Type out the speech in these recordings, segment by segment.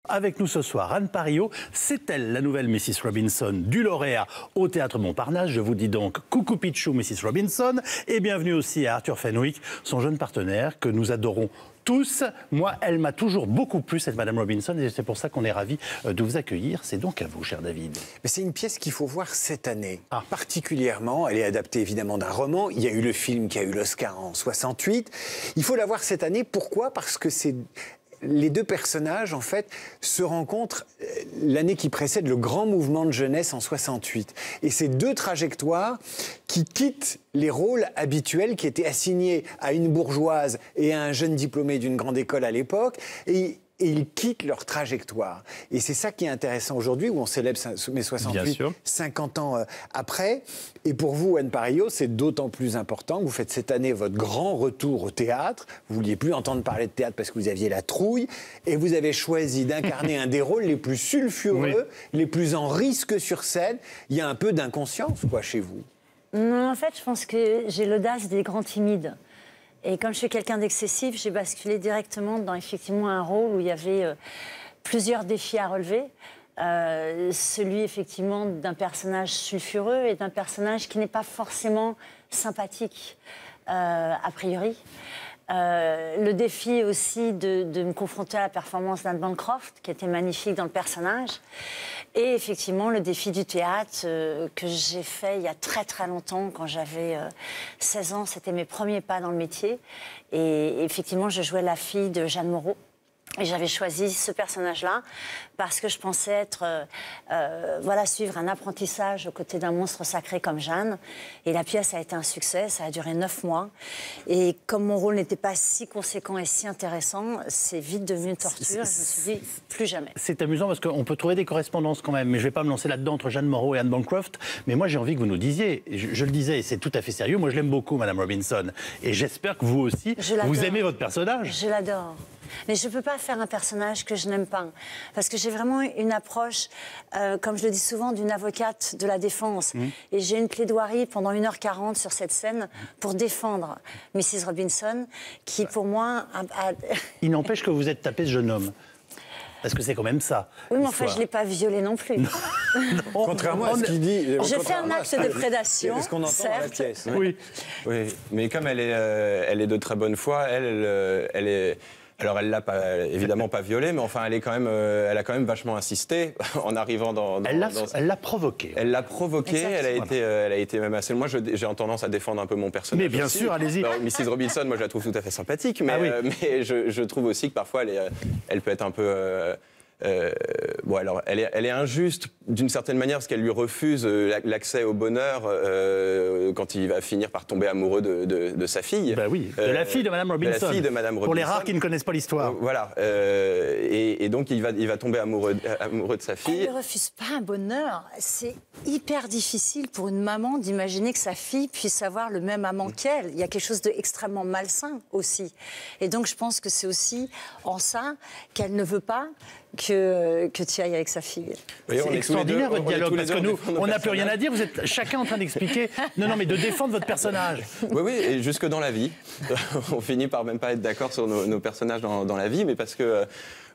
Avec nous ce soir, Anne Parillot, c'est elle la nouvelle Mrs Robinson du lauréat au Théâtre Montparnasse. Je vous dis donc coucou Pichou, Mrs Robinson, et bienvenue aussi à Arthur Fenwick, son jeune partenaire que nous adorons tous. Moi, elle m'a toujours beaucoup plu, cette Madame Robinson, et c'est pour ça qu'on est ravis de vous accueillir. C'est donc à vous, cher David. Mais c'est une pièce qu'il faut voir cette année. Particulièrement, elle est adaptée évidemment d'un roman. Il y a eu le film qui a eu l'Oscar en 68. Il faut la voir cette année. Pourquoi ? Parce que c'est... Les deux personnages, en fait, se rencontrent l'année qui précède le grand mouvement de jeunesse en 68. Et c'est deux trajectoires qui quittent les rôles habituels qui étaient assignés à une bourgeoise et à un jeune diplômé d'une grande école à l'époque. Et ils quittent leur trajectoire. Et c'est ça qui est intéressant aujourd'hui, où on célèbre mai 68, 50 ans après. Et pour vous, Anne Parillot, c'est d'autant plus important que vous faites cette année votre grand retour au théâtre. Vous ne vouliez plus entendre parler de théâtre parce que vous aviez la trouille. Et vous avez choisi d'incarner un des rôles les plus sulfureux, les plus en risque sur scène. Il y a un peu d'inconscience, quoi, chez vous. Non, en fait, je pense que j'ai l'audace des grands timides. Et comme je suis quelqu'un d'excessif, j'ai basculé directement dans effectivement un rôle où il y avait plusieurs défis à relever. Celui effectivement d'un personnage sulfureux et d'un personnage qui n'est pas forcément sympathique a priori. Le défi aussi de me confronter à la performance d'Anne Bancroft, qui était magnifique dans le personnage. Et effectivement, le défi du théâtre que j'ai fait il y a très très longtemps, quand j'avais 16 ans. C'était mes premiers pas dans le métier. Et effectivement, je jouais la fille de Jeanne Moreau. Et j'avais choisi ce personnage-là parce que je pensais être, suivre un apprentissage aux côtés d'un monstre sacré comme Jeanne. Et la pièce a été un succès, ça a duré 9 mois. Et comme mon rôle n'était pas si conséquent et si intéressant, c'est vite devenu une torture. Je me suis dit, plus jamais. C'est amusant parce qu'on peut trouver des correspondances quand même, mais je ne vais pas me lancer là-dedans entre Jeanne Moreau et Anne Bancroft. Mais moi, j'ai envie que vous nous disiez, je le disais, et c'est tout à fait sérieux, moi je l'aime beaucoup, Madame Robinson. Et j'espère que vous aussi, vous aimez votre personnage. Je l'adore. Mais je ne peux pas faire un personnage que je n'aime pas. Parce que j'ai vraiment une approche, comme je le dis souvent, d'une avocate de la défense. Et j'ai une plaidoirie pendant 1h40 sur cette scène pour défendre Mrs Robinson, qui pour moi... Il n'empêche que vous êtes tapé ce jeune homme. Parce que c'est quand même ça. Oui, mais en fait, je ne l'ai pas violé non plus. Non. Contrairement à ce qu'il dit... J'ai fait un acte de prédation, c'est ce qu'on entend dans la pièce. Oui, mais comme elle est de très bonne foi, elle est... Alors, elle l'a évidemment pas violée, mais enfin, elle a quand même vachement insisté en arrivant dans elle l'a provoqué. Elle l'a provoqué, elle a été même assez... Moi, j'ai tendance à défendre un peu mon personnage. Mais bien sûr, allez-y. Mrs Robinson, moi, je la trouve tout à fait sympathique, mais je trouve aussi que parfois, elle peut être un peu... alors, elle est injuste d'une certaine manière parce qu'elle lui refuse l'accès au bonheur quand il va finir par tomber amoureux de sa fille. Bah oui, de la fille de Madame Robinson. De la fille de Madame Robinson. Pour les rares qui ne connaissent pas l'histoire. Voilà. Et donc il va tomber amoureux de sa fille. Elle ne refuse pas un bonheur. C'est hyper difficile pour une maman d'imaginer que sa fille puisse avoir le même amant qu'elle. Il y a quelque chose d'extrêmement malsain aussi. Et donc je pense que c'est aussi en ça qu'elle ne veut pas que tu ailles avec sa fille. C'est extraordinaire votre dialogue, parce que nous, on n'a plus rien à dire, vous êtes chacun en train d'expliquer, mais de défendre votre personnage. Oui, et jusque dans la vie. On finit par même pas être d'accord sur nos personnages dans la vie, mais parce que...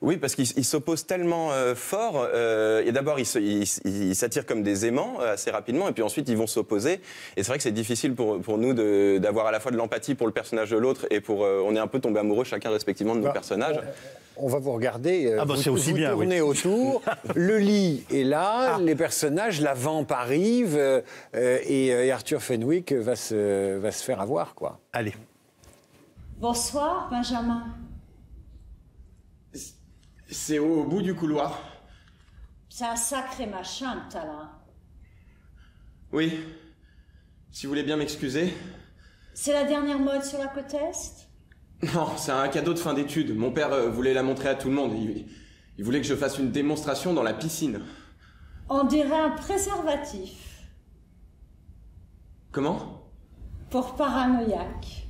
Oui, parce qu'ils s'opposent tellement fort. Et d'abord, ils s'attirent comme des aimants assez rapidement, et puis ensuite, ils vont s'opposer. Et c'est vrai que c'est difficile pour nous d'avoir à la fois de l'empathie pour le personnage de l'autre, et on est un peu tombés amoureux chacun respectivement de nos personnages. On va vous regarder, c'est aussi bien, tournez autour, le lit est là, les personnages, la vampe arrive, et Arthur Fenwick va se faire avoir, quoi. Allez. Bonsoir, Benjamin. C'est au bout du couloir. C'est un sacré machin, que t'as là. Oui, si vous voulez bien m'excuser. C'est la dernière mode sur la côte Est ? Non, c'est un cadeau de fin d'études. Mon père voulait la montrer à tout le monde. Il voulait que je fasse une démonstration dans la piscine. On dirait un préservatif. Comment ? Pour paranoïaque.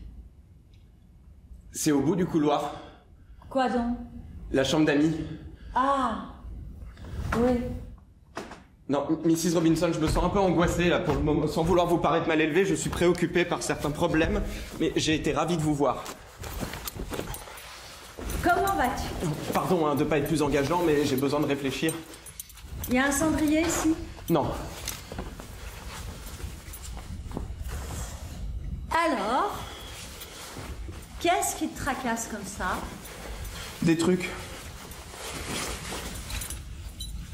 C'est au bout du couloir. Quoi donc ? La chambre d'amis. Ah, oui. Non, Mrs Robinson, je me sens un peu angoissé là pour le moment. Sans vouloir vous paraître mal élevé, je suis préoccupé par certains problèmes, mais j'ai été ravi de vous voir. Comment vas-tu? Pardon de ne pas être plus engageant, mais j'ai besoin de réfléchir. Il y a un cendrier ici? Non. Alors, qu'est-ce qui te tracasse comme ça? Des trucs.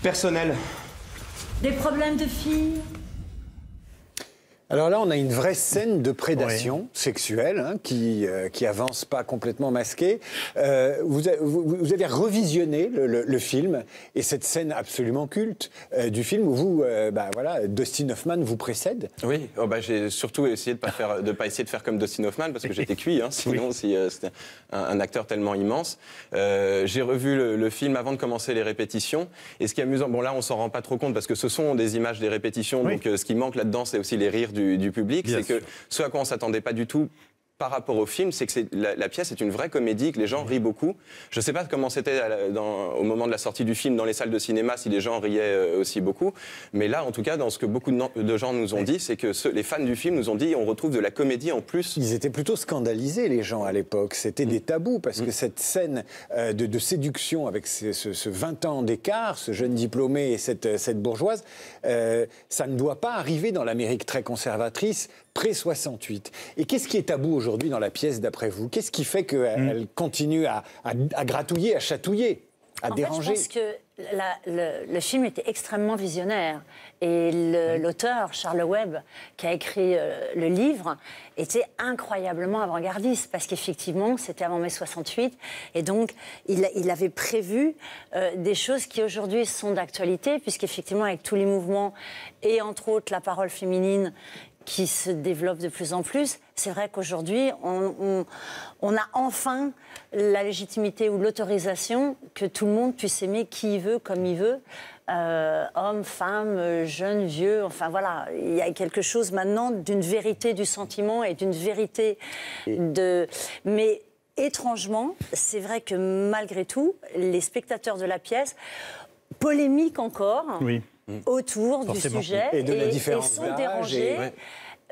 Personnels. Des problèmes de filles? Alors là, on a une vraie scène de prédation sexuelle hein, qui avance pas complètement masquée. Vous avez revisionné le film et cette scène absolument culte du film où vous, voilà, Dustin Hoffman vous précède. Oui, j'ai surtout essayé de pas essayer de faire comme Dustin Hoffman parce que j'étais cuit. Sinon, si c'était un acteur tellement immense. J'ai revu le film avant de commencer les répétitions. Et ce qui est amusant, bon là, on s'en rend pas trop compte parce que ce sont des images des répétitions. Donc ce qui manque là-dedans, c'est aussi les rires du public. C'est que ce à quoi on s'attendait pas du tout par rapport au film, c'est que la pièce est une vraie comédie, que les gens rient beaucoup. Je ne sais pas comment c'était au moment de la sortie du film dans les salles de cinéma, si les gens riaient aussi beaucoup. Mais là, en tout cas, dans ce que beaucoup de gens nous ont dit, c'est que les fans du film nous ont dit on retrouve de la comédie en plus. Ils étaient plutôt scandalisés, les gens, à l'époque. C'était des tabous, parce que cette scène de séduction avec ce 20 ans d'écart, ce jeune diplômé et cette bourgeoise, ça ne doit pas arriver dans l'Amérique très conservatrice pré-68. Et qu'est-ce qui est tabou aujourd'hui dans la pièce, d'après vous? Qu'est-ce qui fait qu'elle continue à gratouiller, à chatouiller, à déranger? En fait, je pense que le film était extrêmement visionnaire. Et l'auteur, Charles Webb, qui a écrit le livre, était incroyablement avant-gardiste, parce qu'effectivement, c'était avant mai 68. Et donc, il avait prévu des choses qui aujourd'hui sont d'actualité, puisqu'effectivement, avec tous les mouvements, et entre autres la parole féminine, qui se développe de plus en plus, c'est vrai qu'aujourd'hui, on a enfin la légitimité ou l'autorisation que tout le monde puisse aimer qui il veut, comme il veut, homme, femme, jeune, vieux, enfin voilà, il y a quelque chose maintenant d'une vérité du sentiment et d'une vérité de... Mais étrangement, c'est vrai que malgré tout, les spectateurs de la pièce polémiquent encore... Oui. autour du sujet et de la différence sont dérangés.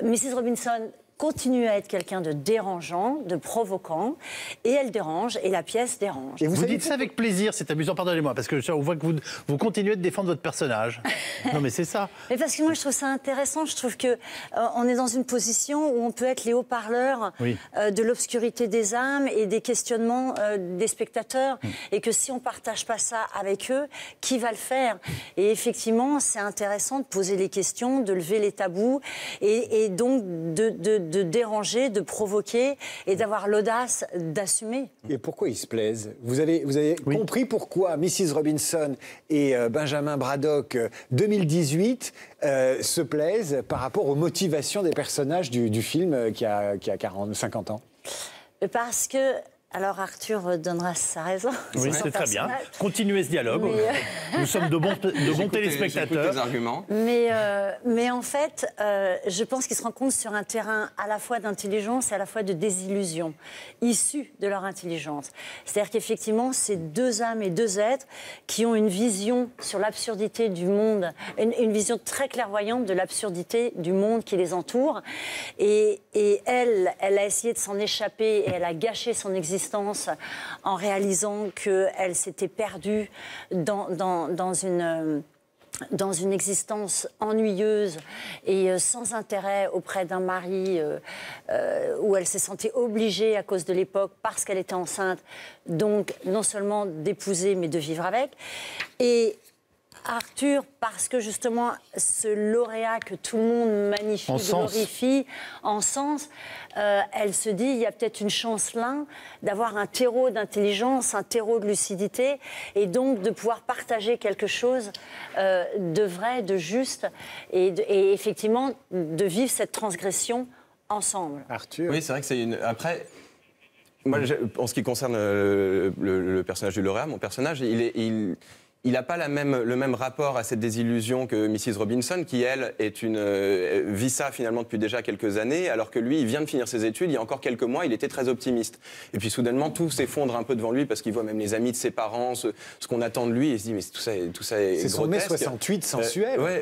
Mrs. Robinson continue à être quelqu'un de dérangeant, de provoquant, et elle dérange, et la pièce dérange. Et vous dites ça avec plaisir, c'est amusant, pardonnez-moi, parce que on voit que vous continuez de défendre votre personnage. Non mais c'est ça. Mais parce que moi je trouve ça intéressant, je trouve que on est dans une position où on peut être les haut-parleurs de l'obscurité des âmes et des questionnements des spectateurs, et que si on partage pas ça avec eux, qui va le faire? Et effectivement, c'est intéressant de poser les questions, de lever les tabous, et donc de déranger, de provoquer et d'avoir l'audace d'assumer. Et pourquoi ils se plaisent? Vous avez compris pourquoi Mrs. Robinson et Benjamin Braddock 2018 se plaisent par rapport aux motivations des personnages du film qui a 50 ans? Parce que... Alors Arthur donnera sa raison. Oui, c'est très bien. Continuez ce dialogue. Nous sommes de bons téléspectateurs. Des arguments. Mais en fait, je pense qu'ils se rencontrent sur un terrain à la fois d'intelligence et à la fois de désillusion, issus de leur intelligence. C'est-à-dire qu'effectivement, c'est deux âmes et deux êtres qui ont une vision sur l'absurdité du monde, une vision très clairvoyante de l'absurdité du monde qui les entoure. Et elle a essayé de s'en échapper et elle a gâché son existence en réalisant qu'elle s'était perdue dans une existence ennuyeuse et sans intérêt auprès d'un mari où elle s'est sentie obligée à cause de l'époque, parce qu'elle était enceinte, donc non seulement d'épouser mais de vivre avec. Et Arthur, parce que justement ce lauréat que tout le monde magnifie, glorifie, en sens, elle se dit il y a peut-être une chance là d'avoir un terreau d'intelligence, un terreau de lucidité, et donc de pouvoir partager quelque chose de vrai, de juste, et effectivement de vivre cette transgression ensemble. Arthur. Oui, c'est vrai que c'est une... Après... Moi, en ce qui concerne le personnage du lauréat, mon personnage, il n'a pas le même rapport à cette désillusion que Mrs. Robinson, qui, elle, vit ça finalement depuis déjà quelques années, alors que lui, il vient de finir ses études, il y a encore quelques mois, il était très optimiste. Et puis soudainement, tout s'effondre un peu devant lui, parce qu'il voit même les amis de ses parents, ce qu'on attend de lui, et il se dit, mais tout ça est grotesque. C'est son mai 68 sensuel. Oui.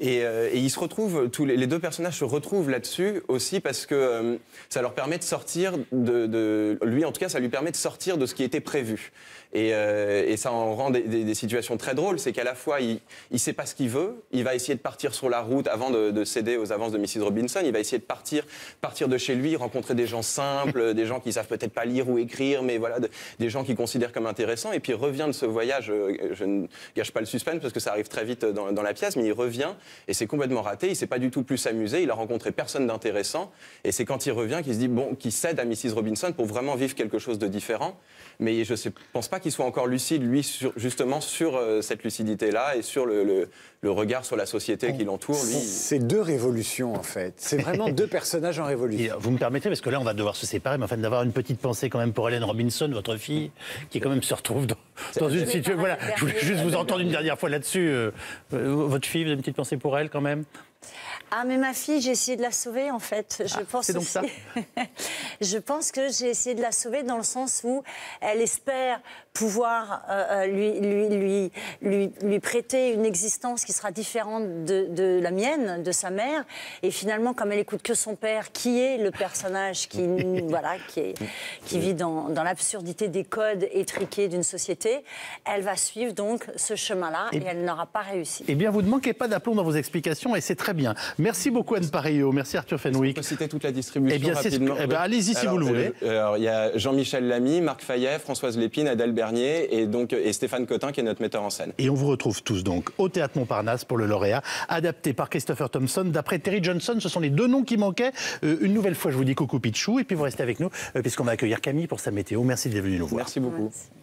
Et ils se retrouvent, les deux personnages se retrouvent là-dessus aussi parce que ça leur permet de sortir lui en tout cas, ça lui permet de sortir de ce qui était prévu. Et ça en rend des situations très drôles, c'est qu'à la fois il sait pas ce qu'il veut, il va essayer de partir sur la route avant de céder aux avances de Mrs. Robinson, il va essayer de partir de chez lui, rencontrer des gens simples, des gens qui savent peut-être pas lire ou écrire, mais voilà, des gens qu'il considère comme intéressants, et puis il revient de ce voyage, je ne gâche pas le suspense parce que ça arrive très vite dans la pièce, mais il revient et c'est complètement raté, il s'est pas du tout plus amusé, il a rencontré personne d'intéressant, et c'est quand il revient qu'il se dit, bon, qu'il cède à Mrs. Robinson pour vraiment vivre quelque chose de différent, mais je pense pas qu'il soit encore lucide, lui, justement sur cette lucidité-là et sur le regard sur la société qui l'entoure. C'est deux révolutions, en fait. C'est vraiment deux personnages en révolution. Et vous me permettez, parce que là, on va devoir se séparer, mais enfin, d'avoir une petite pensée quand même pour Ellen Robinson, votre fille, qui quand même se retrouve dans une situation... Voilà, je voulais juste vous entendre une dernière fois là-dessus. Votre fille, vous avez une petite pensée pour elle, quand même? Ah, mais ma fille, j'ai essayé de la sauver, en fait. C'est donc ça. Je pense que j'ai essayé de la sauver dans le sens où elle espère pouvoir lui prêter une existence qui sera différente de la mienne, de sa mère. Et finalement, comme elle écoute que son père, qui est le personnage qui vit dans l'absurdité des codes étriqués d'une société, elle va suivre donc ce chemin-là et elle n'aura pas réussi. Eh bien, vous ne manquez pas d'aplomb dans vos explications et c'est très bien. Merci beaucoup Anne Parillo, merci Arthur Fenwick. On peut citer toute la distribution rapidement. Allez-y si vous le voulez. Il y a Jean-Michel Lamy, Marc Fayet, Françoise Lépine, Adèle Bernier et Stéphane Cotin qui est notre metteur en scène. Et on vous retrouve tous donc au Théâtre Montparnasse pour le lauréat, adapté par Christopher Thompson d'après Terry Johnson. Ce sont les deux noms qui manquaient. Une nouvelle fois, je vous dis coucou Pichou et puis vous restez avec nous puisqu'on va accueillir Camille pour sa météo. Merci d'être venu nous voir. Merci beaucoup. Merci.